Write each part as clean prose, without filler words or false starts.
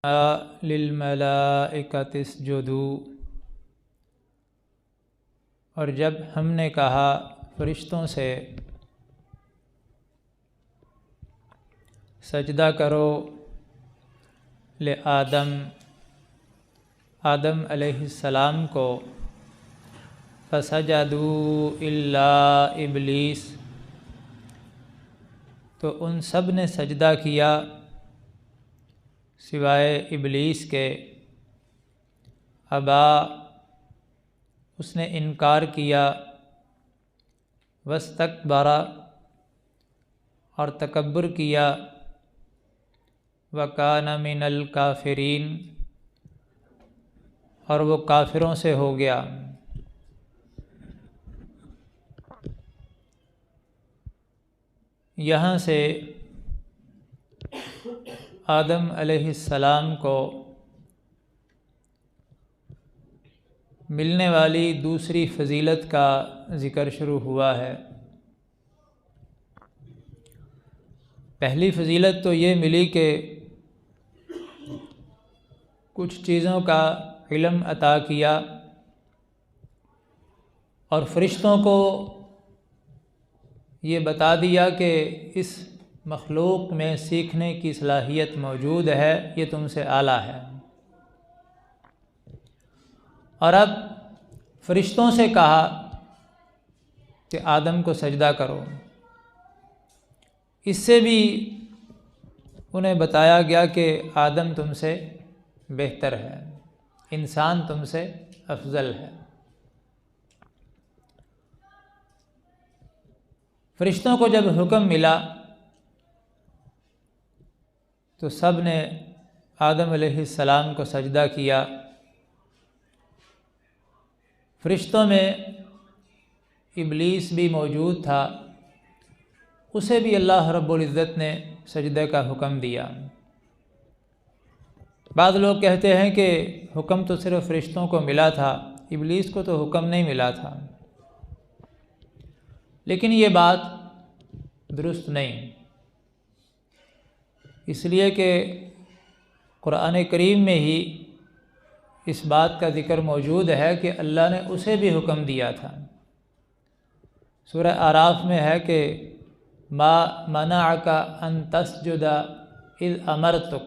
للملائکۃ اسجدوا، اور جب ہم نے کہا فرشتوں سے سجدہ کرو لآدم، آدم علیہ السلام کو، فسجدوا الا ابلیس، تو ان سب نے سجدہ کیا سوائے ابلیس کے، ابا، اس نے انکار کیا، واستکبر، اور تکبر کیا، وکان من الکافرین، اور وہ کافروں سے ہو گیا۔ یہاں سے آدم علیہ السلام کو ملنے والی دوسری فضیلت کا ذکر شروع ہوا ہے۔ پہلی فضیلت تو یہ ملی کہ کچھ چیزوں کا علم عطا کیا اور فرشتوں کو یہ بتا دیا کہ اس مخلوق میں سیکھنے کی صلاحیت موجود ہے، یہ تم سے اعلیٰ ہے۔ اور اب فرشتوں سے کہا کہ آدم کو سجدہ کرو، اس سے بھی انہیں بتایا گیا کہ آدم تم سے بہتر ہے، انسان تم سے افضل ہے۔ فرشتوں کو جب حکم ملا تو سب نے آدم علیہ السلام کو سجدہ کیا۔ فرشتوں میں ابلیس بھی موجود تھا، اسے بھی اللہ رب العزت نے سجدے کا حکم دیا۔ بعض لوگ کہتے ہیں کہ حکم تو صرف فرشتوں کو ملا تھا، ابلیس کو تو حکم نہیں ملا تھا، لیکن یہ بات درست نہیں، اس لیے کہ قرآن کریم میں ہی اس بات کا ذکر موجود ہے کہ اللہ نے اسے بھی حکم دیا تھا۔ سورہ اعراف میں ہے کہ ما منعک ان تسجد اذ امرتک،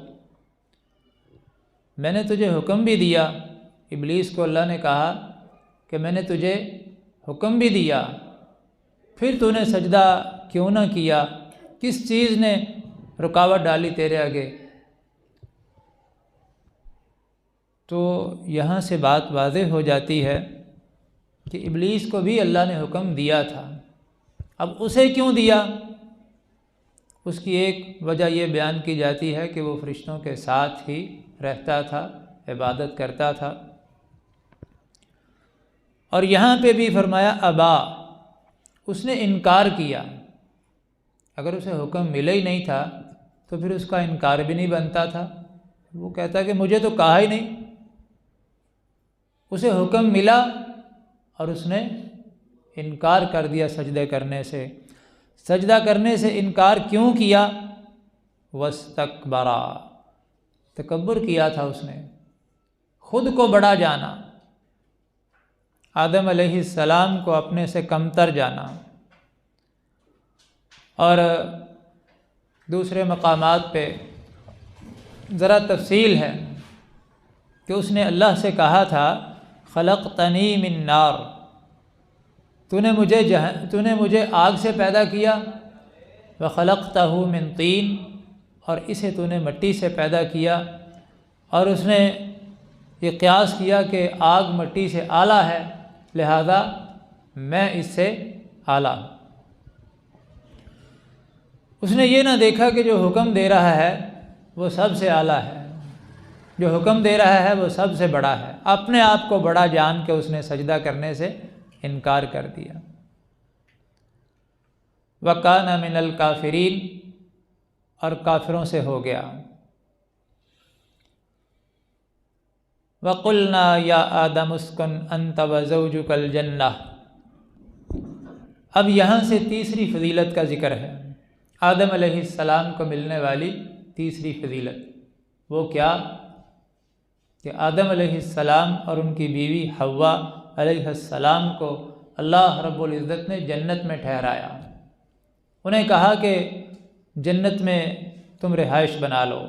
میں نے تجھے حکم بھی دیا۔ ابلیس کو اللہ نے کہا کہ میں نے تجھے حکم بھی دیا، پھر تو نے سجدہ کیوں نہ کیا؟ کس چیز نے رکاوٹ ڈالی تیرے آگے؟ تو یہاں سے بات واضح ہو جاتی ہے کہ ابلیس کو بھی اللہ نے حکم دیا تھا، اب اسے کیوں دیا؟ اس کی ایک وجہ یہ بیان کی جاتی ہے کہ وہ فرشتوں کے ساتھ ہی رہتا تھا، عبادت کرتا تھا۔ اور یہاں پہ بھی فرمایا ابا، اس نے انکار کیا۔ اگر اسے حکم ملا ہی نہیں تھا تو پھر اس کا انکار بھی نہیں بنتا تھا، وہ کہتا کہ مجھے تو کہا ہی نہیں۔ اسے حکم ملا اور اس نے انکار کر دیا سجدے کرنے سے۔ سجدہ کرنے سے انکار کیوں کیا؟ واستکبر، تکبر کیا تھا اس نے، خود کو بڑا جانا، آدم علیہ السلام کو اپنے سے کمتر جانا۔ اور دوسرے مقامات پہ ذرا تفصیل ہے کہ اس نے اللہ سے کہا تھا خلقتنی من نار، تو نے مجھے آگ سے پیدا کیا، وخلقتہ من طین، اور اسے تو نے مٹی سے پیدا کیا۔ اور اس نے یہ قیاس کیا کہ آگ مٹی سے اعلیٰ ہے، لہذا میں اس سے اعلیٰ ہوں۔ اس نے یہ نہ دیکھا کہ جو حکم دے رہا ہے وہ سب سے اعلیٰ ہے، جو حکم دے رہا ہے وہ سب سے بڑا ہے، اپنے آپ کو بڑا جان کے اس نے سجدہ کرنے سے انکار کر دیا۔ وَكَانَ مِنَ الْكَافِرِينَ، اور کافروں سے ہو گیا۔ وَقُلْنَا يَا آدَمُ اسْكُنْ أَنْتَ وَزَوْجُكَ الْجَنَّةَ، اب یہاں سے تیسری فضیلت کا ذکر ہے، آدم علیہ السلام کو ملنے والی تیسری فضیلت۔ وہ کیا؟ کہ آدم علیہ السلام اور ان کی بیوی حوا علیہ السلام کو اللہ رب العزت نے جنت میں ٹھہرایا۔ انہیں کہا کہ جنت میں تم رہائش بنا لو،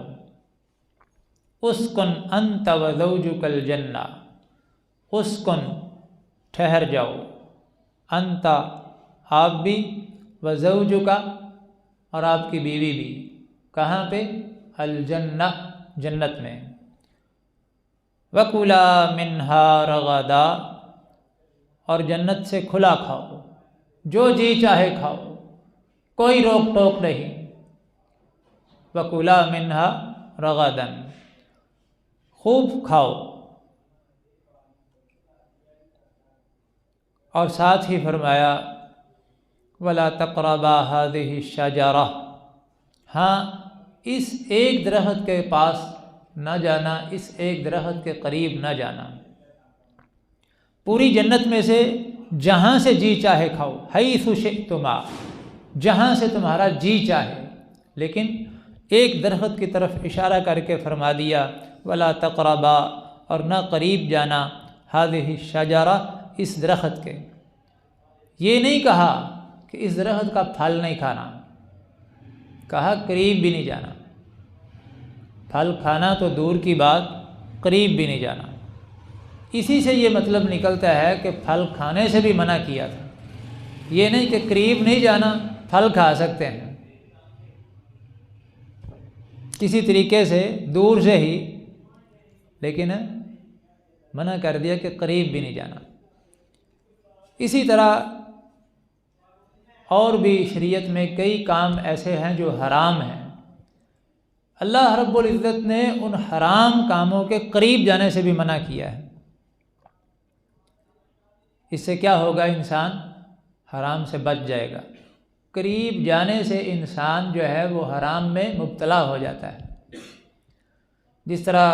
اسکن انت وزوجک الجنہ، اسکن ٹھہر جاؤ، انت آپ بھی، وزوجک اور آپ کی بیوی بھی، کہاں پہ؟ الجنہ جنت میں، وکلا منہا رغدا اور جنت سے کھلا کھاؤ، جو جی چاہے کھاؤ، کوئی روک ٹوک نہیں، وکلا منہا رغدن خوب کھاؤ، اور ساتھ ہی فرمایا ولا تقربا هذه الشجرہ، ہاں اس ایک درخت کے پاس نہ جانا، اس ایک درخت کے قریب نہ جانا، پوری جنت میں سے جہاں سے جی چاہے کھاؤ، حیث شئتما، جہاں سے تمہارا جی چاہے، لیکن ایک درخت کی طرف اشارہ کر کے فرما دیا ولا تقربا، اور نہ قریب جانا، هذه الشجرہ اس درخت کے، یہ نہیں کہا کہ اس درخت کا پھل نہیں کھانا، کہا قریب بھی نہیں جانا، پھل کھانا تو دور کی بات، قریب بھی نہیں جانا۔ اسی سے یہ مطلب نکلتا ہے کہ پھل کھانے سے بھی منع کیا تھا، یہ نہیں کہ قریب نہیں جانا، پھل کھا سکتے ہیں، کسی طریقے سے دور سے ہی، لیکن منع کر دیا کہ قریب بھی نہیں جانا۔ اسی طرح اور بھی شریعت میں کئی کام ایسے ہیں جو حرام ہیں، اللہ رب العزت نے ان حرام کاموں کے قریب جانے سے بھی منع کیا ہے۔ اس سے کیا ہوگا؟ انسان حرام سے بچ جائے گا، قریب جانے سے انسان جو ہے وہ حرام میں مبتلا ہو جاتا ہے۔ جس طرح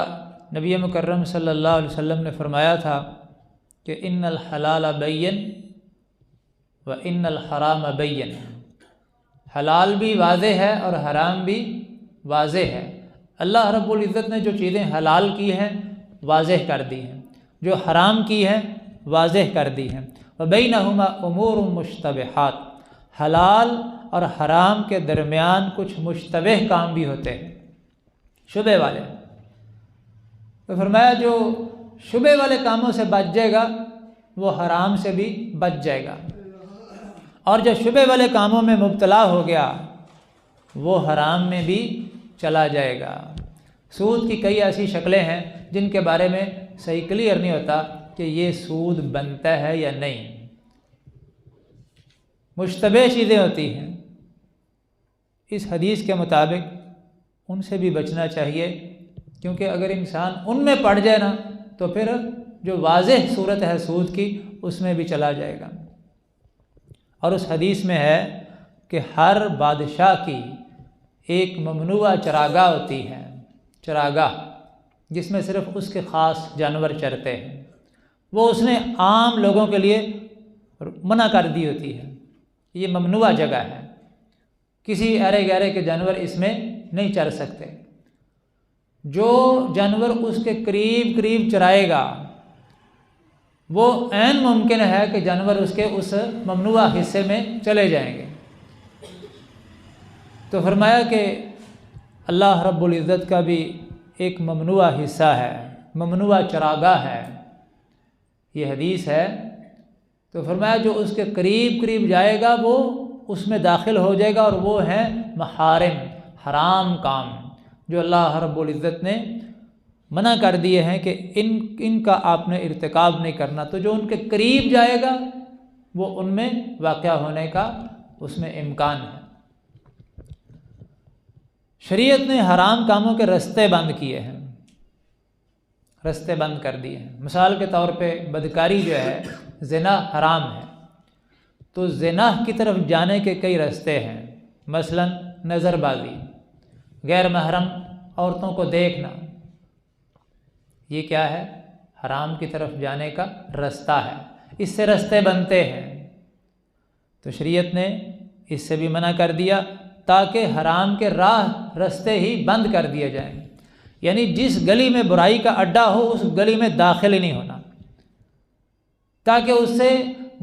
نبی مکرم صلی اللہ علیہ وسلم نے فرمایا تھا کہ ان الحلال بین و ان الحرام بین، حلال بھی واضح ہے اور حرام بھی واضح ہے۔ اللہ رب العزت نے جو چیزیں حلال کی ہیں واضح کر دی ہیں، جو حرام کی ہیں واضح کر دی ہیں، وبینہما امور مشتبہات، حلال اور حرام کے درمیان کچھ مشتبہ کام بھی ہوتے ہیں، شبہ والے۔ تو فرمایا جو شبہ والے کاموں سے بچ جائے گا وہ حرام سے بھی بچ جائے گا، اور جو شبہ والے کاموں میں مبتلا ہو گیا وہ حرام میں بھی چلا جائے گا۔ سود کی کئی ایسی شکلیں ہیں جن کے بارے میں صحیح کلیئر نہیں ہوتا کہ یہ سود بنتا ہے یا نہیں، مشتبہ چیزیں ہوتی ہیں۔ اس حدیث کے مطابق ان سے بھی بچنا چاہیے، کیونکہ اگر انسان ان میں پڑ جائے نا تو پھر جو واضح صورت ہے سود کی اس میں بھی چلا جائے گا۔ اور اس حدیث میں ہے کہ ہر بادشاہ کی ایک ممنوع چراگاہ ہوتی ہے، چراگاہ جس میں صرف اس کے خاص جانور چرتے ہیں، وہ اس نے عام لوگوں کے لیے منع کر دی ہوتی ہے، یہ ممنوع جگہ ہے، کسی ارے گہرے کے جانور اس میں نہیں چر سکتے۔ جو جانور اس کے قریب قریب چرائے گا وہ عین ممکن ہے کہ جانور اس کے اس ممنوع حصے میں چلے جائیں گے۔ تو فرمایا کہ اللہ رب العزت کا بھی ایک ممنوع حصہ ہے، ممنوع چراگاہ ہے، یہ حدیث ہے۔ تو فرمایا جو اس کے قریب قریب جائے گا وہ اس میں داخل ہو جائے گا، اور وہ ہیں محارم، حرام کام جو اللہ رب العزت نے منع کر دیے ہیں کہ ان کا آپ نے ارتکاب نہیں کرنا۔ تو جو ان کے قریب جائے گا وہ ان میں واقع ہونے کا اس میں امکان ہے۔ شریعت نے حرام کاموں کے رستے بند کیے ہیں، رستے بند کر دیے ہیں۔ مثال کے طور پہ بدکاری جو ہے، زنا حرام ہے، تو زنا کی طرف جانے کے کئی رستے ہیں، مثلا نظر بازی، غیر محرم عورتوں کو دیکھنا، یہ کیا ہے؟ حرام کی طرف جانے کا رستہ ہے، اس سے رستے بنتے ہیں۔ تو شریعت نے اس سے بھی منع کر دیا تاکہ حرام کے راہ رستے ہی بند کر دیے جائیں۔ یعنی جس گلی میں برائی کا اڈا ہو اس گلی میں داخل ہی نہیں ہونا، تاکہ اس سے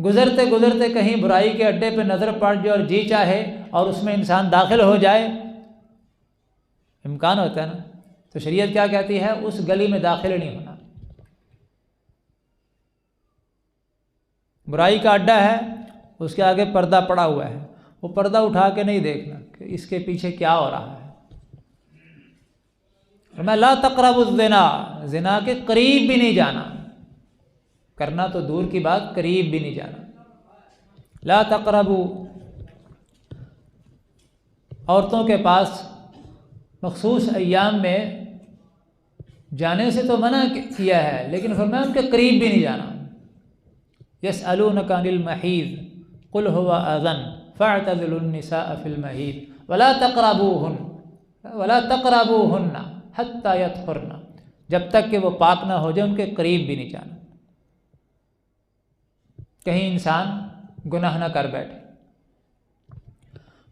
گزرتے گزرتے کہیں برائی کے اڈے پہ نظر پڑ جائے اور جی چاہے اور اس میں انسان داخل ہو جائے، امکان ہوتا ہے نا۔ تو شریعت کیا کہتی ہے؟ اس گلی میں داخل نہیں ہونا۔ برائی کا اڈا ہے، اس کے آگے پردہ پڑا ہوا ہے، وہ پردہ اٹھا کے نہیں دیکھنا کہ اس کے پیچھے کیا ہو رہا ہے۔ میں لا تقربوا الزنا، زنا کے قریب بھی نہیں جانا، کرنا تو دور کی بات، قریب بھی نہیں جانا۔ لا تقربوا، عورتوں کے پاس مخصوص ایام میں جانے سے تو منع کیا ہے، لیکن فرمایا ان کے قریب بھی نہیں جانا۔ یسألونک عن المحیض قل هو اذن فاعتزلوا النساء فی المحیض ولا تقربوهن حتی یطہرن، جب تک کہ وہ پاک نہ ہو جائے ان کے قریب بھی نہیں جانا۔ کہیں انسان گناہ نہ کر بیٹھے۔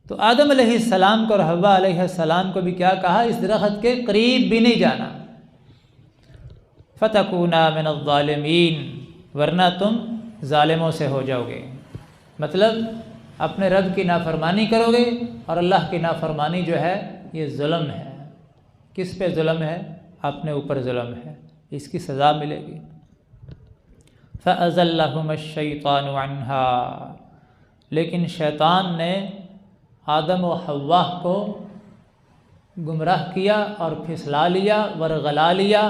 تو آدم علیہ السلام کو اور حوا علیہ السلام کو بھی کیا کہا؟ اس درخت کے قریب بھی نہیں جانا۔ فتکونا من الظالمین، ورنہ تم ظالموں سے ہو جاؤ گے۔ مطلب اپنے رب کی نافرمانی کرو گے، اور اللہ کی نافرمانی جو ہے یہ ظلم ہے۔ کس پہ ظلم ہے؟ اپنے اوپر ظلم ہے، اس کی سزا ملے گی۔ فَأَزَلَّهُمَ الشَّيْطَانُ عَنْهَا، لیکن شیطان نے آدم و حوا کو گمراہ کیا اور پھسلا لیا، ورغلا لیا،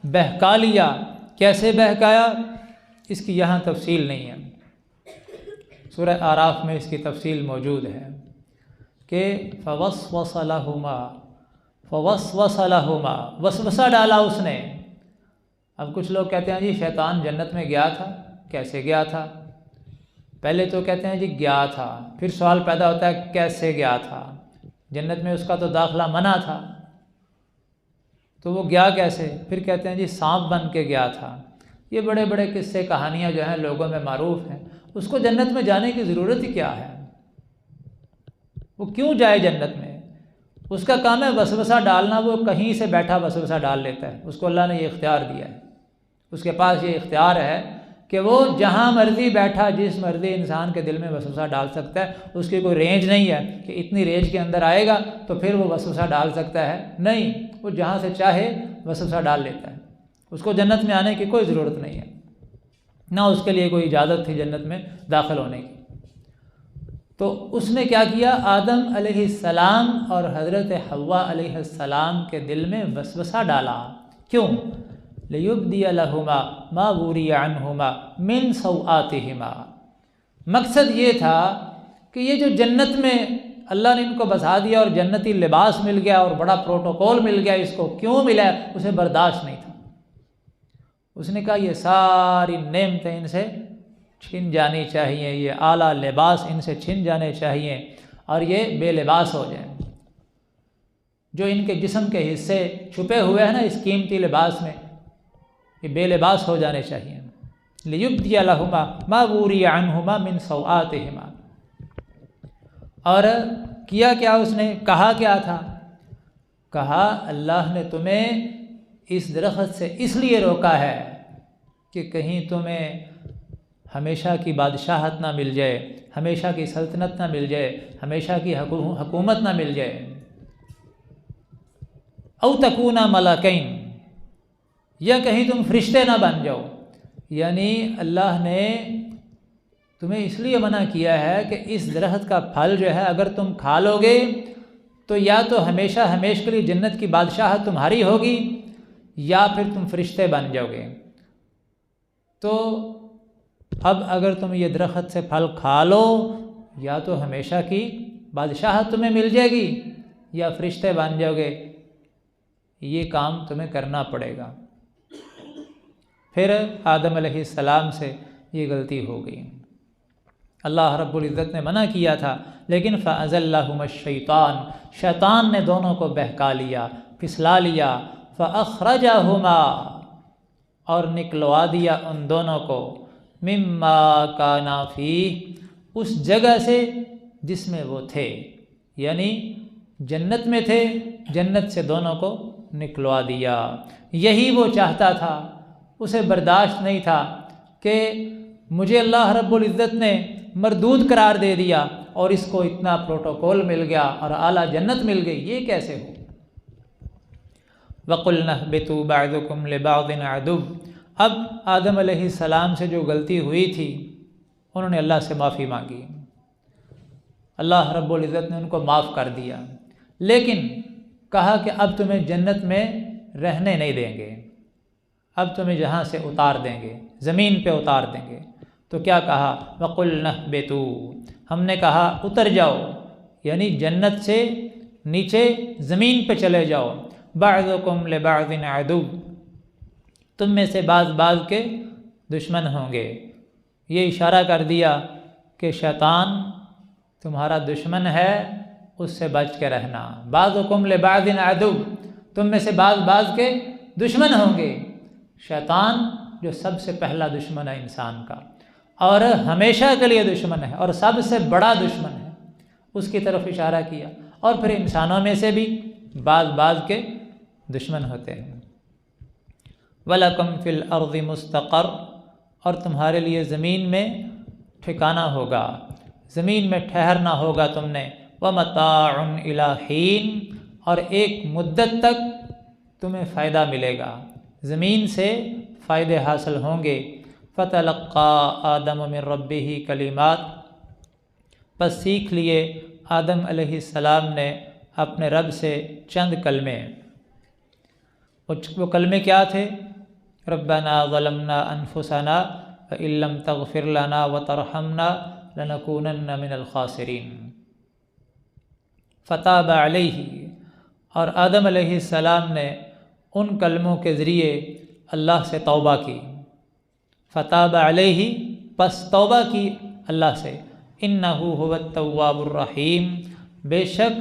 بہکا لیا۔ کیسے بہکایا؟ اس کی یہاں تفصیل نہیں ہے، سورہ اعراف میں اس کی تفصیل موجود ہے کہ فوسوس لہما، وسوسہ ڈالا اس نے۔ اب کچھ لوگ کہتے ہیں جی شیطان جنت میں گیا تھا، کیسے گیا تھا؟ پہلے تو کہتے ہیں جی گیا تھا، پھر سوال پیدا ہوتا ہے کیسے گیا تھا؟ جنت میں اس کا تو داخلہ منع تھا، تو وہ گیا کیسے؟ پھر کہتے ہیں جی سانپ بن کے گیا تھا۔ یہ بڑے بڑے قصے کہانیاں جو ہیں لوگوں میں معروف ہیں۔ اس کو جنت میں جانے کی ضرورت ہی کیا ہے؟ وہ کیوں جائے جنت میں؟ اس کا کام ہے وسوسہ ڈالنا، وہ کہیں سے بیٹھا وسوسہ ڈال لیتا ہے، اس کو اللہ نے یہ اختیار دیا ہے، اس کے پاس یہ اختیار ہے کہ وہ جہاں مرضی بیٹھا جس مرضی انسان کے دل میں وسوسہ ڈال سکتا ہے۔ اس کی کوئی رینج نہیں ہے کہ اتنی رینج کے اندر آئے گا تو پھر وہ وسوسہ ڈال سکتا ہے، نہیں، وہ جہاں سے چاہے وسوسہ ڈال لیتا ہے۔ اس کو جنت میں آنے کی کوئی ضرورت نہیں ہے، نہ اس کے لیے کوئی اجازت تھی جنت میں داخل ہونے کی۔ تو اس نے کیا کیا؟ آدم علیہ السلام اور حضرت حوا علیہ السلام کے دل میں وسوسہ ڈالا۔ کیوں؟ لِيُبْدِيَ لَهُمَا مَا وُرِيَ عَنْهُمَا مِنْ سَوْآتِهِمَا، مقصد یہ تھا کہ یہ جو جنت میں اللہ نے ان کو بسا دیا اور جنتی لباس مل گیا اور بڑا پروٹوکول مل گیا، اس کو کیوں ملا؟ اسے برداشت نہیں تھا۔ اس نے کہا یہ ساری نعمتیں ان سے چھن جانی چاہیے، یہ اعلیٰ لباس ان سے چھن جانے چاہیے اور یہ بے لباس ہو جائیں۔ جو ان کے جسم کے حصے چھپے ہوئے ہیں نا اس قیمتی لباس میں، یہ بے لباس ہو جانے چاہیے۔ لِيُبْدِيَ لَهُمَا مَا وُرِيَ عَنْهُمَا مِنْ سَوْآتِهِمَا، اور کیا کیا اس نے؟ کہا کیا تھا؟ کہا اللہ نے تمہیں اس درخت سے اس لیے روکا ہے کہ کہیں تمہیں ہمیشہ کی بادشاہت نہ مل جائے، ہمیشہ کی سلطنت نہ مل جائے، ہمیشہ کی حکومت نہ مل جائے۔ او تکونا ملکین، یا کہیں تم فرشتے نہ بن جاؤ۔ یعنی اللہ نے تمہیں اس لیے منع کیا ہے کہ اس درخت کا پھل جو ہے اگر تم کھا لو گے تو یا تو ہمیشہ ہمیشہ کے لیے جنت کی بادشاہت تمہاری ہوگی یا پھر تم فرشتے بن جاؤ گے۔ تو اب اگر تم یہ درخت سے پھل کھا لو یا تو ہمیشہ کی بادشاہت تمہیں مل جائے گی یا فرشتے بن جاؤ گے، یہ کام تمہیں کرنا پڑے گا۔ پھر آدم علیہ السلام سے یہ غلطی ہو گئی، اللہ رب العزت نے منع کیا تھا، لیکن فَأَزَلَّهُمَ الشَّيْطَانُ، شیطان نے دونوں کو بہکا لیا، پھسلا لیا، فَأَخْرَجَهُمَا، اور نکلوا دیا ان دونوں کو، مِمَّا كَانَا فِيهِ، اس جگہ سے جس میں وہ تھے، یعنی جنت میں تھے، جنت سے دونوں کو نکلوا دیا۔ یہی وہ چاہتا تھا، اسے برداشت نہیں تھا کہ مجھے اللہ رب العزت نے مردود قرار دے دیا اور اس کو اتنا پروٹوکول مل گیا اور اعلیٰ جنت مل گئی، یہ کیسے ہو؟ وَقُلْنَا اهْبِطُوا بَعْضُكُمْ لِبَعْضٍ عَدُوٌّ۔ اب آدم علیہ السلام سے جو غلطی ہوئی تھی انہوں نے اللہ سے معافی مانگی، اللہ رب العزت نے ان کو معاف کر دیا، لیکن کہا کہ اب تمہیں جنت میں رہنے نہیں دیں گے، اب تمہیں جہاں سے اتار دیں گے، زمین پہ اتار دیں گے۔ تو کیا کہا؟ وَقُلْنَا اهْبِطُوا، ہم نے کہا اتر جاؤ، یعنی جنت سے نیچے زمین پہ چلے جاؤ۔ بَعْضُكُمْ لِبَعْضٍ عَدُوٌّ، تم میں سے بعض کے دشمن ہوں گے۔ یہ اشارہ کر دیا کہ شیطان تمہارا دشمن ہے، اس سے بچ کے رہنا۔ بَعْضُكُمْ لِبَعْضٍ عَدُوٌّ، تم میں سے بعض کے دشمن ہوں گے۔ شیطان جو سب سے پہلا دشمن ہے انسان کا اور ہمیشہ کے لیے دشمن ہے اور سب سے بڑا دشمن ہے، اس کی طرف اشارہ کیا۔ اور پھر انسانوں میں سے بھی بعض کے دشمن ہوتے ہیں۔ وَلَكُمْ فِي الْأَرْضِ مُسْتَقَرٌّ، اور تمہارے لیے زمین میں ٹھکانہ ہوگا، زمین میں ٹھہرنا ہوگا تم نے۔ وَمَتَاعٌ إِلَىٰ حِينٍ، اور ایک مدت تک تمہیں فائدہ ملے گا، زمین سے فائدے حاصل ہوں گے۔ فَتَلَقَّىٰ آدَمُ مِن رَبِّهِ کلمات، پس سیکھ لیے آدم علیہ السلام نے اپنے رب سے چند کلمے۔ وہ کلمے کیا تھے؟ ربنا ظلمنا انفسنا وإن لم تغفر لنا وترحمنا لنكونن من الخاسرین۔ فتاب علیہ، اور آدم علیہ السلام نے ان کلموں کے ذریعے اللہ سے توبہ کی۔ فتاب علیہ، پس توبہ کی اللہ سے۔ انہ هو التواب الرحیم، بے شک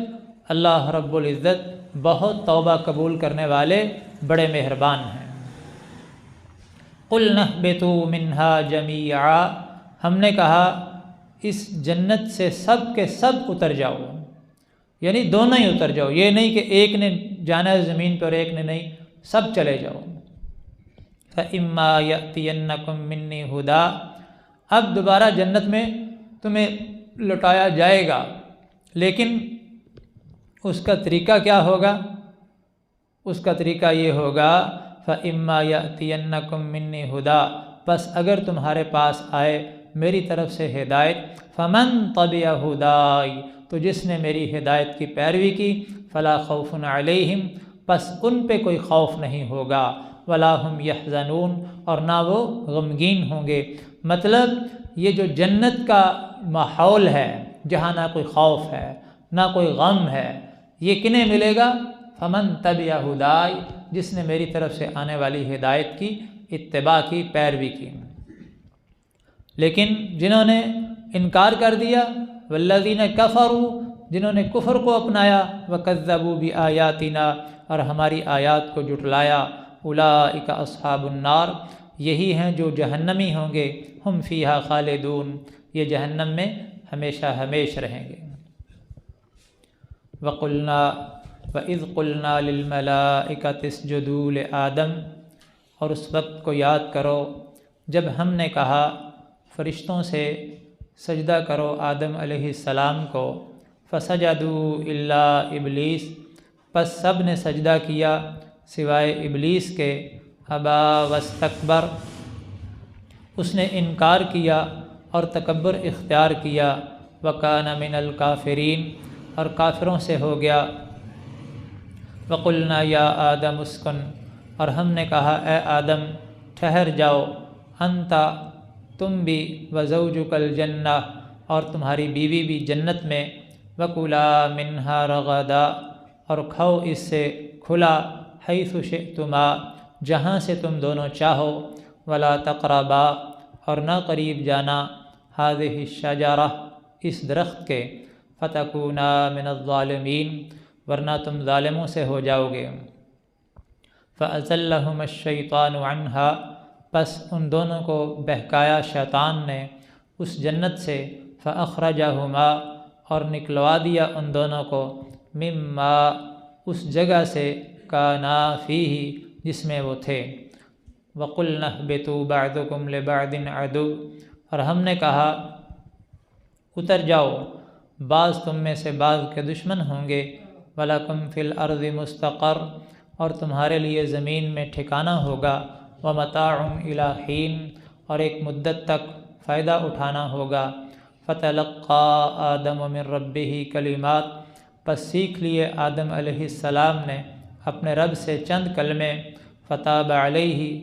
اللہ رب العزت بہت توبہ قبول کرنے والے بڑے مہربان ہیں۔ قُلْنَا اهْبِطُوا مِنْهَا جَمِيعًا، ہم نے کہا اس جنت سے سب کے سب اتر جاؤ، یعنی دونوں ہی اتر جاؤ، یہ نہیں کہ ایک نے جانا ہے زمین پر اور ایک نے نہیں، سب چلے جاؤ۔ فَإِمَّا يَأْتِيَنَّكُم مِّنِّي هُدًى، اب دوبارہ جنت میں تمہیں لوٹایا جائے گا، لیکن اس کا طریقہ کیا ہوگا؟ اس کا طریقہ یہ ہوگا فَإِمَّا يَأْتِيَنَّكُم مِّنِّي هُدًى، پس اگر تمہارے پاس آئے میری طرف سے ہدایت، فَمَن تَبِعَ هُدَايَ، تو جس نے میری ہدایت کی پیروی کی، فَلَا خَوْفٌ عَلَيْهِمْ، پس ان پہ کوئی خوف نہیں ہوگا، وَلَا هُمْ يَحْزَنُونَ، اور نہ وہ غمگین ہوں گے۔ مطلب یہ جو جنت کا ماحول ہے جہاں نہ کوئی خوف ہے نہ کوئی غم ہے، یہ کنہیں ملے گا؟ فمن تبع ہدای، جس نے میری طرف سے آنے والی ہدایت کی اتباع کی، پیروی کی۔ لیکن جنہوں نے انکار کر دیا، والذین کفروا، جنہوں نے کفر کو اپنایا، وکذبوا بآیاتنا، اور ہماری آیات کو جھٹلایا، اولئک اصحاب النار، یہی ہیں جو جہنمی ہوں گے، ہم فیہا خالدون، یہ جہنم میں ہمیشہ ہمیش رہیں گے۔ وَإِذْ قُلْنَا لِلْمَلَائِكَةِ اسْجُدُوا لِآدَمَ، اور اس وقت کو یاد کرو جب ہم نے کہا فرشتوں سے سجدہ کرو آدم علیہ السلام کو، فَسَجَدُوا إِلَّا إِبْلِيسَ، پس سب نے سجدہ کیا سوائے ابلیس کے، ابا واستکبر، اس نے انکار کیا اور تکبر اختیار کیا، وَكَانَ مِنَ الْكَافِرِينَ، اور کافروں سے ہو گیا۔ وَقُلْنَا يَا آدَمُ اسْكُنْ، اور ہم نے کہا اے آدم ٹھہر جاؤ، انت تم بھی، وزوجک الجنہ، اور تمہاری بیوی بھی جنت میں، وَكُلَا مِنْهَا رَغَدًا، اور کھاؤ اس سے کھلا، حیث شئتما، جہاں سے تم دونوں چاہو، وَلَا تَقْرَبَا، اور نہ قریب جانا، هذه الشجرہ، اس درخت کے، فَتَكُونَا مِنَ الظَّالِمِينَ، ورنہ تم ظالموں سے ہو جاؤ گے۔ فَأَزَلَّهُمَا الشَّيْطَانُ عَنْهَا، پس ان دونوں کو بہکایا شیطان نے اس جنت سے، فَأَخْرَجَهُمَا، اور نکلوا دیا ان دونوں کو، مِمَّا، اس جگہ سے، کانا فیہ جس میں وہ تھے۔ وَقُلْنَا اهْبِطُوا بَعْضُكُمْ لِبَعْضٍ عَدُوٌّ اور ہم نے کہا اتر جاؤ، بعض تم میں سے بعض کے دشمن ہوں گے۔ وَلَكُمْ فِي الْأَرْضِ مُسْتَقَرٌّ اور تمہارے لیے زمین میں ٹھکانہ ہوگا۔ وَمَتَاعٌ إِلَىٰ حِینٍ اور ایک مدت تک فائدہ اٹھانا ہوگا۔ فَتَلَقَّىٰ آدَمُ مِن رَبِّهِ کلمات پس سیکھ لیے آدم علیہ السلام نے اپنے رب سے چند کلمے۔ فَتَابَ عَلَيْهِ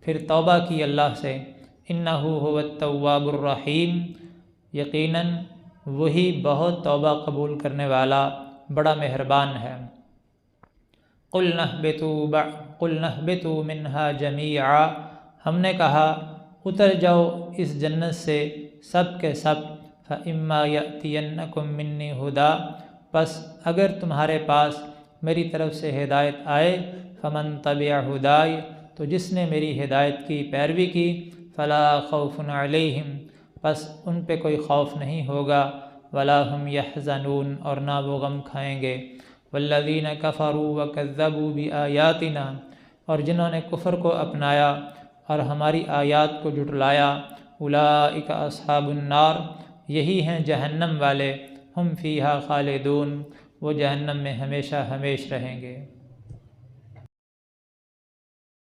پھر توبہ کی اللہ سے۔ إِنَّهُ هُوَ التَّوَّابُ الرَّحِيمُ یقیناً وہی بہت توبہ قبول کرنے والا بڑا مہربان ہے۔ قُلْنَا اهْبِطُوا مِنْهَا جَمِيعًا ہم نے کہا اتر جاؤ اس جنت سے سب کے سب۔ فَإِمَّا يَأْتِيَنَّكُم مِّنِّي هُدًى پس اگر تمہارے پاس میری طرف سے ہدایت آئے۔ فَمَن تَبِعَ هُدَايَ تو جس نے میری ہدایت کی پیروی کی۔ فَلَا خَوْفٌ عَلَيْهِمْ پس ان پہ کوئی خوف نہیں ہوگا۔ وَلَا هُمْ يَحْزَنُونَ اور نہ وہ غم کھائیں گے۔ وَالَّذِينَ كَفَرُوا وَكَذَّبُوا بِآيَاتِنَا اور جنہوں نے کفر کو اپنایا اور ہماری آیات کو جھٹلایا۔ أُولَٰئِكَ أَصْحَابُ النَّارِ یہی ہیں جہنم والے۔ ہم فیہا خالدون وہ جہنم میں ہمیشہ ہمیش رہیں گے۔